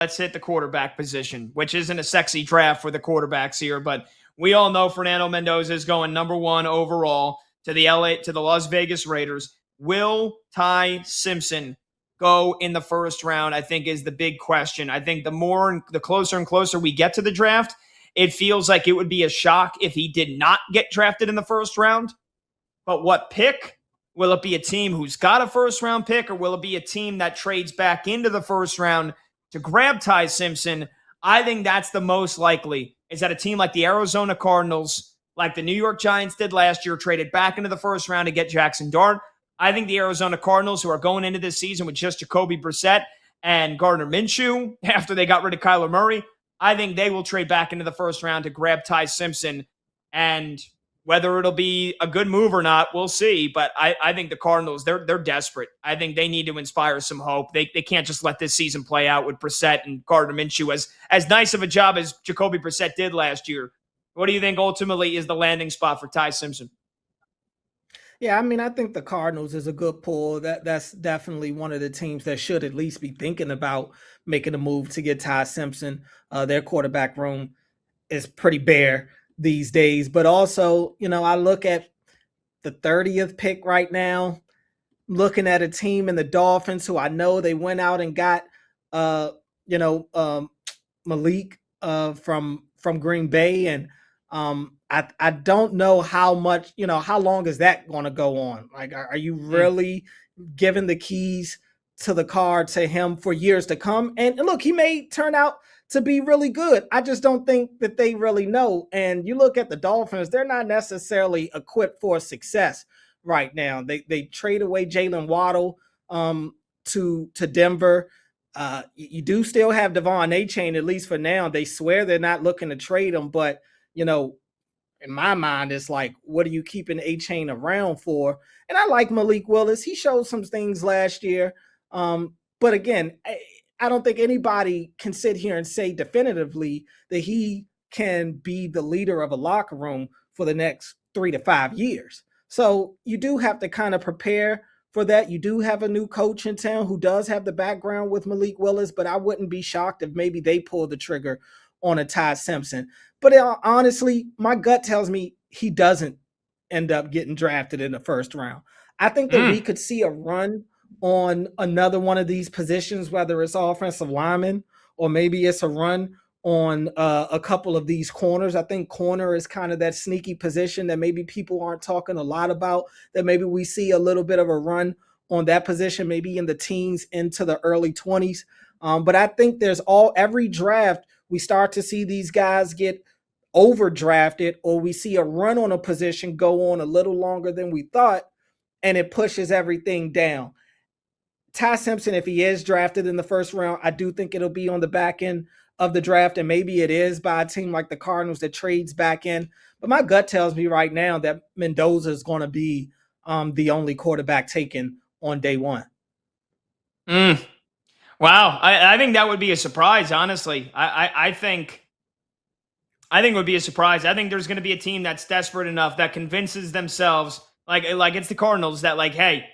let's hit the quarterback position, which isn't a sexy draft for the quarterbacks here, but we all know Fernando Mendoza is going number 1 overall to the Las Vegas Raiders. Will Ty Simpson go in the first round? I think is the big question. I think the closer and closer we get to the draft, it feels like it would be a shock if he did not get drafted in the first round. But what pick? Will it be a team who's got a first round pick, or will it be a team that trades back into the first round to grab Ty Simpson? I think that's the most likely, is that a team like the Arizona Cardinals, like the New York Giants did last year, traded back into the first round to get Jackson Dart. I think the Arizona Cardinals, who are going into this season with just Jacoby Brissett and Gardner Minshew after they got rid of Kyler Murray, I think they will trade back into the first round to grab Ty Simpson. And whether it'll be a good move or not, we'll see. But I think the Cardinals, they're desperate. I think they need to inspire some hope. They can't just let this season play out with Brissett and Gardner Minshew. As nice of a job as Jacoby Brissett did last year, what do you think ultimately is the landing spot for Ty Simpson? Yeah, I mean, I think the Cardinals is a good pull. That's definitely one of the teams that should at least be thinking about making a move to get Ty Simpson. Their quarterback room is pretty bare these days. But also, I look at the 30th pick right now, looking at a team in the Dolphins who I know they went out and got, Malik from Green Bay. And I don't know how much, how long is that going to go on? Like, are you really giving the keys to the car to him for years to come? And look, he may turn out to be really good. I just don't think that they really know. And you look at the Dolphins, they're not necessarily equipped for success right now. They trade away Jalen Waddle to Denver. You do still have Devon Achane, at least for now. They swear they're not looking to trade him, but in my mind, it's like, what are you keeping Achane around for? And I like Malik Willis. He showed some things last year. But again, I don't think anybody can sit here and say definitively that he can be the leader of a locker room for the next 3 to 5 years. So you do have to kind of prepare for that. You do have a new coach in town who does have the background with Malik Willis, but I wouldn't be shocked if maybe they pull the trigger on a Ty Simpson. But honestly, my gut tells me he doesn't end up getting drafted in the first round. I think that we could see a run on another one of these positions, whether it's offensive lineman or maybe it's a run on a couple of these corners. I think corner is kind of that sneaky position that maybe people aren't talking a lot about, that maybe we see a little bit of a run on that position, maybe in the teens into the early 20s. But I think every draft, we start to see these guys get overdrafted, or we see a run on a position go on a little longer than we thought, and it pushes everything down. Ty Simpson, if he is drafted in the first round, I do think it'll be on the back end of the draft, and maybe it is by a team like the Cardinals that trades back in. But my gut tells me right now that Mendoza is going to be the only quarterback taken on day one. Wow. I think that would be a surprise, honestly. I think it would be a surprise. I think there's going to be a team that's desperate enough that convinces themselves, like it's the Cardinals, that like, hey,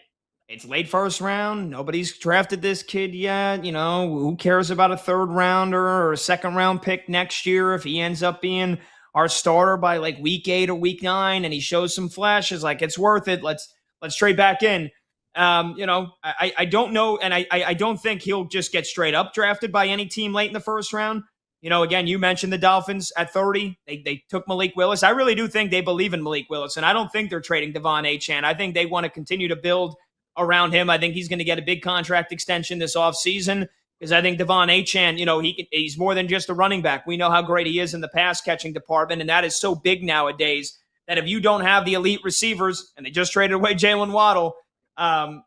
it's late first round. Nobody's drafted this kid yet. Who cares about a third rounder or a second round pick next year if he ends up being our starter by like week 8 or week 9 and he shows some flashes, like it's worth it. Let's trade back in. I don't know. And I don't think he'll just get straight up drafted by any team late in the first round. Again, you mentioned the Dolphins at 30. They took Malik Willis. I really do think they believe in Malik Willis, and I don't think they're trading Devon Achane. I think they want to continue to build around him. I think he's going to get a big contract extension this offseason because I think Devon Achane, he's more than just a running back. We know how great he is in the pass catching department, and that is so big nowadays that if you don't have the elite receivers, and they just traded away Jalen Waddle, and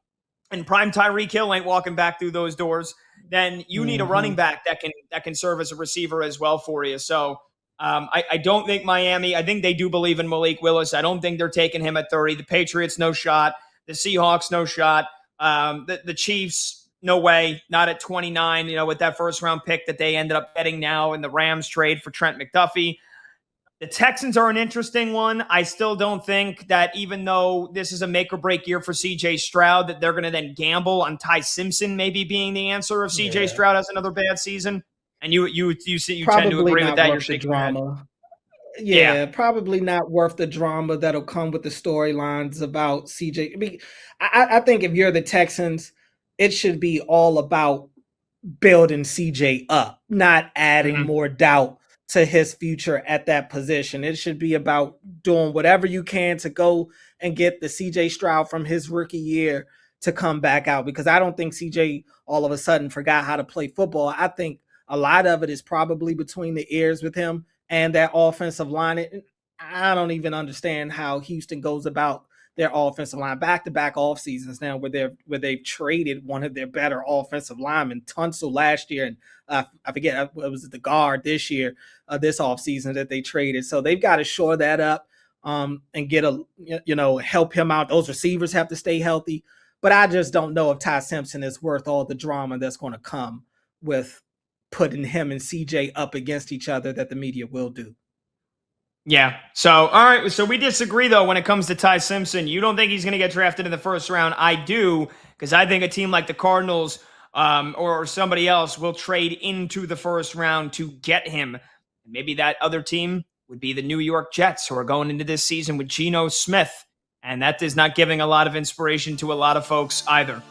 prime Tyreek Hill ain't walking back through those doors, then you need a running back that can serve as a receiver as well for you. So I don't think Miami, I think they do believe in Malik Willis. I don't think they're taking him at 30. The Patriots, no shot. The Seahawks, no shot. The Chiefs, no way. Not at 29, with that first round pick that they ended up getting now in the Rams trade for Trent McDuffie. The Texans are an interesting one. I still don't think that, even though this is a make or break year for CJ Stroud, that they're going to then gamble on Ty Simpson maybe being the answer if CJ Stroud has another bad season. And you tend to Probably agree with not that. You're worth the shaking your head. drama. Yeah. Yeah, probably not worth the drama that'll come with the storylines about CJ. I think if you're the Texans, it should be all about building CJ up, not adding Hmm. more doubt to his future at that position. It should be about doing whatever you can to go and get the CJ Stroud from his rookie year to come back out, because I don't think CJ all of a sudden forgot how to play football. I think a lot of it is probably between the ears with him and that offensive line. I don't even understand how Houston goes about their offensive line back-to-back off seasons now, where they've traded one of their better offensive linemen, Tunsil last year, and I forget what was it, the guard this year, this off season that they traded. So they've got to shore that up, and get help him out. Those receivers have to stay healthy, but I just don't know if Ty Simpson is worth all the drama that's going to come with putting him and CJ up against each other that the media will do. Yeah. So, all right. So we disagree, though, when it comes to Ty Simpson. You don't think he's going to get drafted in the first round. I do, because I think a team like the Cardinals or somebody else will trade into the first round to get him. Maybe that other team would be the New York Jets, who are going into this season with Geno Smith. And that is not giving a lot of inspiration to a lot of folks either.